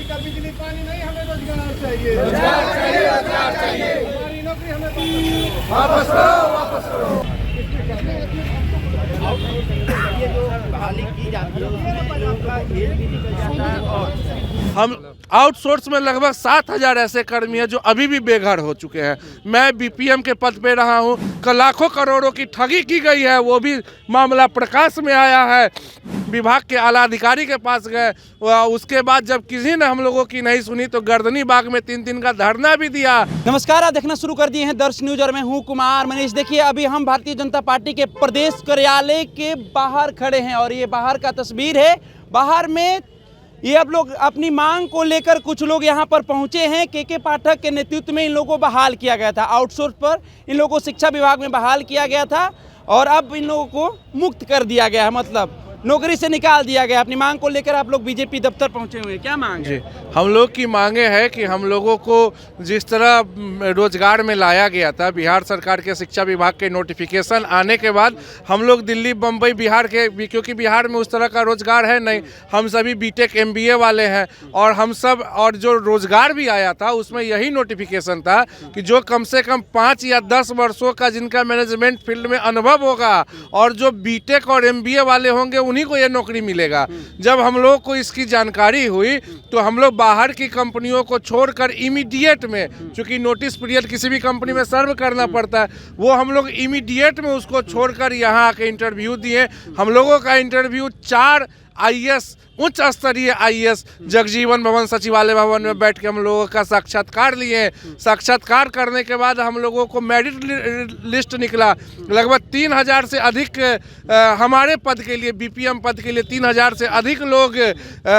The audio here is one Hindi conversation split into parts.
का बिजली पानी नहीं, हमें रोजगार चाहिए, हमारी नौकरी हमें वापस करो। ये जो बहाली की जाती है उसमें लोगों का जेल भी निकल जाता है। और हम आउटसोर्स में लगभग 7,000 ऐसे कर्मी हैं जो अभी भी बेघर हो चुके हैं। मैं बीपीएम के पद पे रहा हूं, लाखों करोड़ों की ठगी की गई है, वो भी मामला प्रकाश में आया है। विभाग के आला अधिकारी के पास गए, उसके बाद जब किसी ने हम लोगों की नहीं सुनी तो गर्दनी बाग में 3 दिन का धरना भी दिया। नमस्कार, आप देखना शुरू कर दिए हैं दर्श न्यूज और मैं हूं कुमार मनीष। देखिए, अभी हम भारतीय जनता पार्टी के प्रदेश कार्यालय के बाहर खड़े हैं और ये बाहर का तस्वीर है। बाहर में ये अब लोग अपनी मांग को लेकर कुछ लोग यहाँ पर पहुँचे हैं। के पाठक के नेतृत्व में इन लोगों को बहाल किया गया था। आउटसोर्स पर इन लोगों को शिक्षा विभाग में बहाल किया गया था और अब इन लोगों को मुक्त कर दिया गया है, मतलब नौकरी से निकाल दिया गया। अपनी मांग को लेकर आप लोग बीजेपी दफ्तर पहुंचे हुए हैं, क्या मांग है? जी, हम लोग की मांगे है कि हम लोगों को जिस तरह रोजगार में लाया गया था, बिहार सरकार के शिक्षा विभाग के नोटिफिकेशन आने के बाद हम लोग दिल्ली, बम्बई, बिहार के, क्योंकि बिहार में उस तरह का रोजगार है नहीं, हम सभी बीटेक एमबीए वाले हैं और हम सब, और जो रोजगार भी आया था उसमें यही नोटिफिकेशन था कि जो कम से कम 5 या 10 वर्षों का जिनका मैनेजमेंट फील्ड में अनुभव होगा और जो बीटेक और एमबीए वाले होंगे उन्हीं को ये नौकरी मिलेगा। जब हम लोग को इसकी जानकारी हुई तो हम लोग बाहर की कंपनियों को छोड़कर इमीडिएट में, चूंकि नोटिस पीरियड किसी भी कंपनी में सर्व करना पड़ता है, वो हम लोग इमीडिएट में उसको छोड़कर यहाँ आके इंटरव्यू दिए। हम लोगों का इंटरव्यू 4 आईएएस, उच्च स्तरीय आईएएस जगजीवन भवन, सचिवालय भवन में बैठ के हम लोगों का साक्षात्कार लिए। साक्षात्कार करने के बाद हम लोगों को मेरिट लिस्ट निकला। लगभग 3,000 से अधिक हमारे पद के लिए, बीपीएम पद के लिए 3,000 से अधिक लोग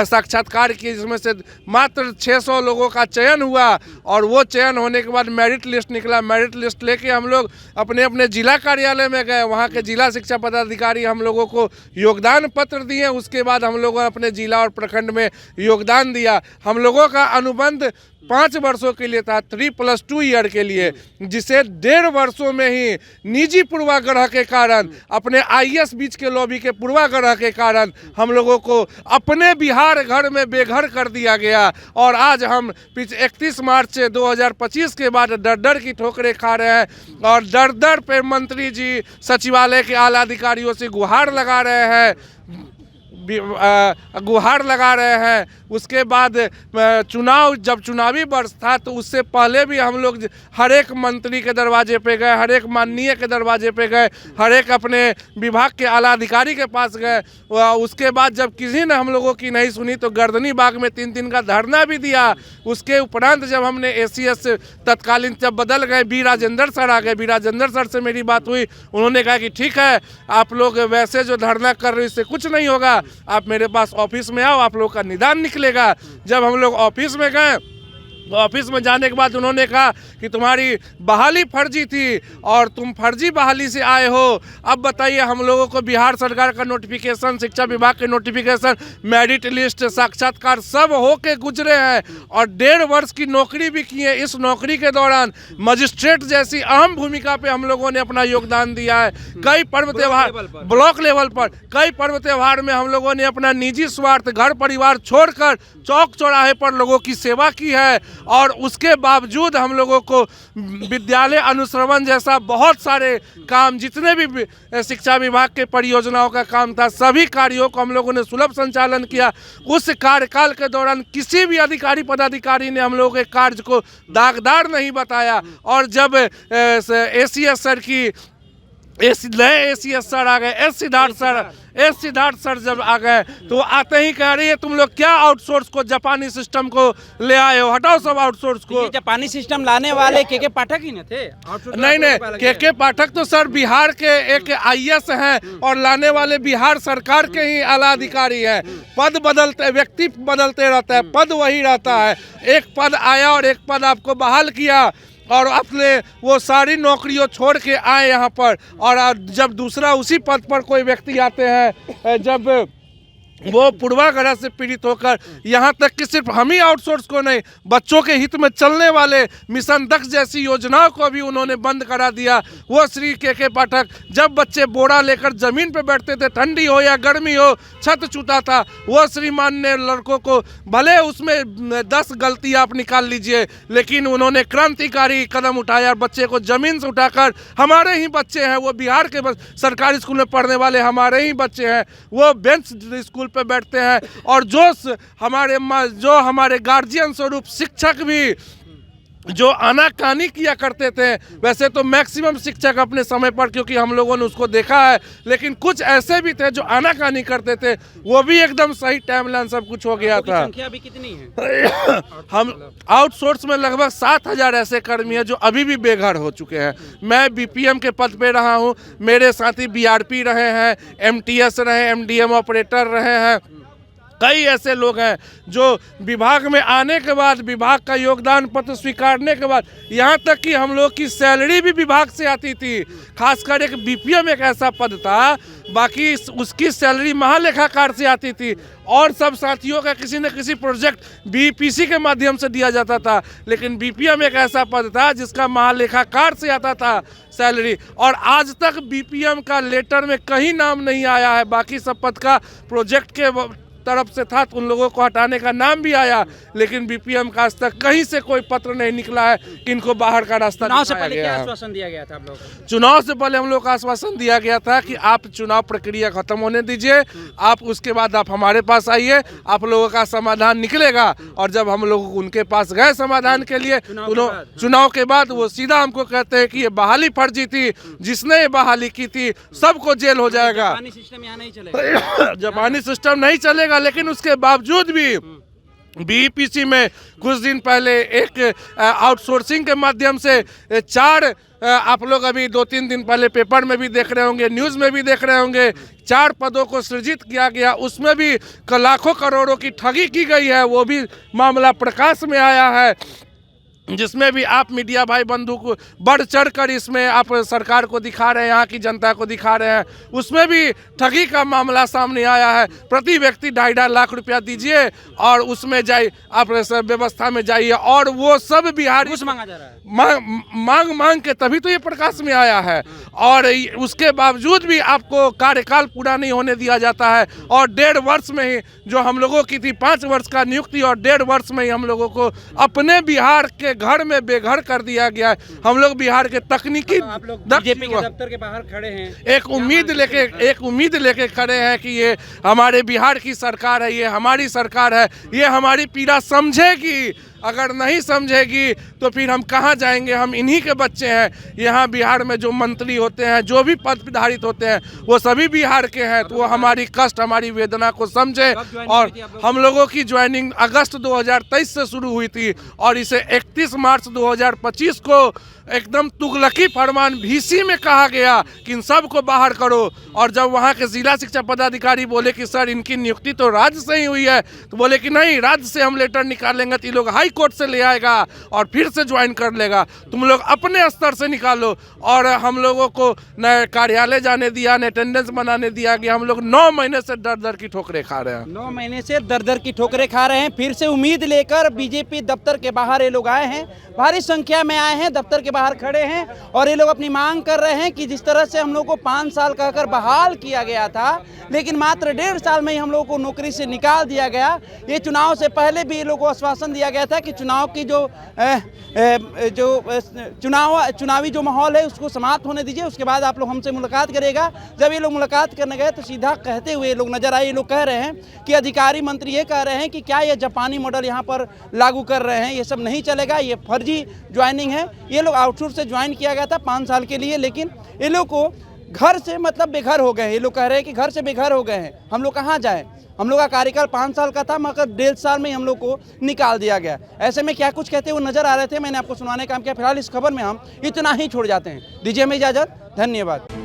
साक्षात्कार किए, जिसमें से मात्र 600 लोगों का चयन हुआ और वो चयन होने के बाद मेरिट लिस्ट निकला। मेरिट लिस्ट लेके हम लोग अपने अपने जिला कार्यालय में गए। वहाँ के जिला शिक्षा पदाधिकारी हम लोगों को योगदान पत्र दिए। उसके बाद हम लोगों ने अपने जिला और प्रखंड में योगदान दिया। हम लोगों का अनुबंध 5 वर्षों के लिए था, 3+2 ईयर के लिए, जिसे 1.5 वर्षों में ही निजी पूर्वाग्रह के कारण, अपने आईएएस बीच के लॉबी के पूर्वाग्रह के कारण हम लोगों को अपने बिहार घर में बेघर कर दिया गया। और आज हम 31 मार्च 2025 के बाद डर की ठोकरें खा रहे हैं और दर पे मंत्री जी, सचिवालय के आला अधिकारियों से गुहार लगा रहे हैं। उसके बाद जब चुनावी वर्ष था तो उससे पहले भी हम लोग हर एक मंत्री के दरवाजे पे गए, हर एक माननीय के दरवाजे पे गए, हर एक अपने विभाग के आला अधिकारी के पास गए। उसके बाद जब किसी ने हम लोगों की नहीं सुनी तो गर्दनी बाग में 3 दिन का धरना भी दिया। उसके उपरांत जब हमने एसीएस तत्कालीन जब बदल गए, बी राजेंद्र सर आ गए, बी राजेंद्र सर से मेरी बात हुई। उन्होंने कहा कि ठीक है, आप लोग वैसे जो धरना कर रहे हो इससे कुछ नहीं होगा, आप मेरे पास ऑफिस में आओ, आप लोग का निदान निकलेगा। जब हम लोग ऑफिस में गए तो ऑफिस में जाने के बाद उन्होंने कहा कि तुम्हारी बहाली फर्जी थी और तुम फर्जी बहाली से आए हो। अब बताइए, हम लोगों को बिहार सरकार का नोटिफिकेशन, शिक्षा विभाग के नोटिफिकेशन, मेरिट लिस्ट, साक्षात्कार सब होके गुजरे हैं और 1.5 वर्ष की नौकरी भी की है। इस नौकरी के दौरान मजिस्ट्रेट जैसी अहम भूमिका पे हम लोगों ने अपना योगदान दिया है। कई पर्व त्यौहार, ब्लॉक लेवल पर कई पर्व त्यौहार में हम लोगों ने अपना निजी स्वार्थ, घर परिवार छोड़कर चौक चौराहे पर लोगों की सेवा की है। और उसके बावजूद हम लोगों को विद्यालय अनुश्रवण जैसा बहुत सारे काम, जितने भी शिक्षा विभाग के परियोजनाओं का काम था, सभी कार्यों को हम लोगों ने सुलभ संचालन किया। उस कार्यकाल के दौरान किसी भी अधिकारी पदाधिकारी ने हम लोगों के कार्य को दागदार नहीं बताया। और जब एसीएस सर की नए एसीएस सर आ गए, एस सिद्धार्थ सर जब आ गए तो आते ही कह रही है तुम लोग क्या आउटसोर्स को, जापानी सिस्टम को ले आए हो, हटाओ सब आउटसोर्स को। जापानी सिस्टम लाने वाले के पाठक ही न थे? नहीं, के पाठक तो सर बिहार के एक आईएएस हैं और लाने वाले बिहार सरकार के ही आला अधिकारी हैं। पद बदलते, व्यक्ति बदलते रहता है, पद वही रहता है। एक पद आया और एक पद आपको बहाल किया और अपने वो सारी नौकरियों छोड़ के आए यहाँ पर। और जब दूसरा उसी पद पर कोई व्यक्ति आते हैं, जब वो पूर्वाग्रह से पीड़ित होकर यहाँ तक कि सिर्फ हम ही आउटसोर्स को नहीं, बच्चों के हित में चलने वाले मिशन दक्ष जैसी योजनाओं को भी उन्होंने बंद करा दिया। वो श्री के पाठक जब बच्चे बोरा लेकर जमीन पर बैठते थे, ठंडी हो या गर्मी हो, छत छूता था, वो श्रीमान ने लड़कों को, भले उसमें 10 गलतियाँ आप निकाल लीजिए, लेकिन उन्होंने क्रांतिकारी कदम उठाया। बच्चे को जमीन से उठाकर, हमारे ही बच्चे हैं, वो बिहार के सरकारी स्कूल में पढ़ने वाले हमारे ही बच्चे हैं, वो बेंच स्कूल पे बैठते हैं। और जो हमारे गार्जियन स्वरूप शिक्षक भी जो आनाकानी किया करते थे, वैसे तो मैक्सिमम शिक्षक अपने समय पर, क्योंकि हम लोगों ने उसको देखा है, लेकिन कुछ ऐसे भी थे जो आनाकानी करते थे, वो भी एकदम सही टाइमलाइन सब कुछ हो गया था। संख्या भी कितनी है? हम आउटसोर्स में लगभग 7000 ऐसे कर्मी हैं जो अभी भी बेघर हो चुके हैं। मैं बीपीएम के पद पे रहा हूं, मेरे साथी बीआरपी रहे हैं, एमटीएस रहे, एमडीएम ऑपरेटर रहे हैं। कई ऐसे लोग हैं जो विभाग में आने के बाद, विभाग का योगदान पत्र स्वीकारने के बाद, यहाँ तक कि हम लोग की सैलरी भी विभाग से आती थी। खासकर एक बीपीएम एक ऐसा पद था, बाकी उसकी सैलरी महालेखाकार से आती थी, और सब साथियों का किसी न किसी प्रोजेक्ट बीपीसी के माध्यम से दिया जाता था। लेकिन बीपीएम एक ऐसा पद था जिसका महालेखाकार से आता था सैलरी, और आज तक बीपीएम का लेटर में कहीं नाम नहीं आया है। बाकी सब पद का प्रोजेक्ट के तरफ से था तो उन लोगों को हटाने का नाम भी आया, लेकिन बीपीएम का आज तक कहीं से कोई पत्र नहीं निकला है कि इनको बाहर का रास्ता चुनाव से पहले क्या आश्वासन दिया गया था आप लोगों को? चुनाव से पहले हम लोग को आश्वासन दिया गया था कि आप चुनाव प्रक्रिया खत्म होने दीजिए, आप उसके बाद आप हमारे पास आइए, आप लोगों का समाधान निकलेगा। और जब हम लोग उनके पास गए समाधान के लिए, चुनाव के बाद वो सीधा हमको कहते हैं कि ये बहाली फर्जी थी, जिसने ये बहाली की थी सबको जेल हो जाएगा, जापानी सिस्टम यहाँ नहीं चलेगा। जापानी सिस्टम नहीं चलेगा। लेकिन उसके बावजूद भी बीपीसी में कुछ दिन पहले एक आउटसोर्सिंग के माध्यम से 4, आप लोग अभी 2-3 दिन पहले पेपर में भी देख रहे होंगे, न्यूज़ में भी देख रहे होंगे, 4 पदों को सृजित किया गया। उसमें भी लाखों करोड़ों की ठगी की गई है, वो भी मामला प्रकाश में आया है, जिसमें भी आप मीडिया भाई बंधु को बढ़ चढ़ कर इसमें आप सरकार को दिखा रहे हैं, यहाँ की जनता को दिखा रहे हैं। उसमें भी ठगी का मामला सामने आया है। प्रति व्यक्ति 2.5 लाख रुपया दीजिए और उसमें जाइए, आप व्यवस्था में जाइए, और वो सब बिहारी घूस मांगा जा रहा है। मांग के तभी तो ये प्रकाश में आया है। और उसके बावजूद भी आपको कार्यकाल पूरा नहीं होने दिया जाता है, और 1.5 वर्ष में ही जो हम लोगों की थी 5 वर्ष का नियुक्ति, और 1.5 वर्ष में ही हम लोगों को अपने बिहार के घर में बेघर कर दिया गया है। हम लोग बिहार के तकनीकी, आप लोग बीजेपी के दफ्तर के बाहर खड़े हैं, एक उम्मीद लेके खड़े हैं कि ये हमारे बिहार की सरकार है, ये हमारी सरकार है, ये हमारी पीड़ा समझेगी। अगर नहीं समझेगी तो फिर हम कहाँ जाएंगे? हम इन्हीं के बच्चे हैं। यहाँ बिहार में जो मंत्री होते हैं, जो भी पद धारित होते हैं, वो सभी बिहार के हैं, तो वो हमारी कष्ट, हमारी वेदना को समझे। और हम लोगों की ज्वाइनिंग अगस्त 2023 से शुरू हुई थी, और इसे 31 मार्च 2025 को एकदम तुगलकी फरमान VC में कहा गया कि इन सब को बाहर करो। और जब वहाँ के जिला शिक्षा पदाधिकारी बोले कि सर इनकी नियुक्ति तो राज्य से ही हुई है, तो बोले कि नहीं, राज्य से हम लेटर निकालेंगे तो ये लोग हाई कोर्ट से ले आएगा और फिर से ज्वाइन कर लेगा, तुम लोग अपने स्तर से निकालो। और हम लोगों को न कार्यालय जाने दिया, न अटेंडेंस बनाने दिया गया। हम लोग 9 महीने से दर की ठोकरें खा रहे हैं। 9 महीने से दर की ठोकरें खा रहे हैं। फिर से उम्मीद लेकर बीजेपी दफ्तर के बाहर ये लोग आए हैं, भारी संख्या में आए हैं, दफ्तर के बाहर खड़े हैं, और ये लोग अपनी मांग कर रहे हैं कि जिस तरह से हम लोग को 5 साल कहकर बहाल किया गया था, लेकिन मात्र 1.5 साल में ही हम लोग को नौकरी से निकाल दिया गया। ये चुनाव से पहले भी ये लोग को आश्वासन दिया गया था कि चुनाव की चुनावी जो माहौल है उसको समाप्त होने दीजिए, उसके बाद आप लोग हमसे मुलाकात करेगा। जब ये लोग मुलाकात करने गए तो सीधा कहते हुए लोग नजर आए। ये लोग कह रहे हैं कि अधिकारी मंत्री ये कह रहे हैं कि क्या ये जापानी मॉडल यहाँ पर लागू कर रहे हैं, ये सब नहीं चलेगा, ये फर्जी ज्वाइनिंग है। ये लोग आउटसोर्स से ज्वाइन किया गया था 5 साल के लिए, लेकिन ये लोग को घर से मतलब बेघर हो गए। ये लोग कह रहे हैं कि घर से बेघर हो गए हैं, हम लोग कहाँ जाएं? हम लोग का कार्यकाल 5 साल का था, मगर 1.5 साल में ही हम लोग को निकाल दिया गया। ऐसे में क्या कुछ कहते हुए नजर आ रहे थे, मैंने आपको सुनाने का काम किया। फिलहाल इस खबर में हम इतना ही छोड़ जाते हैं। दीजिए हमें इजाजत, धन्यवाद।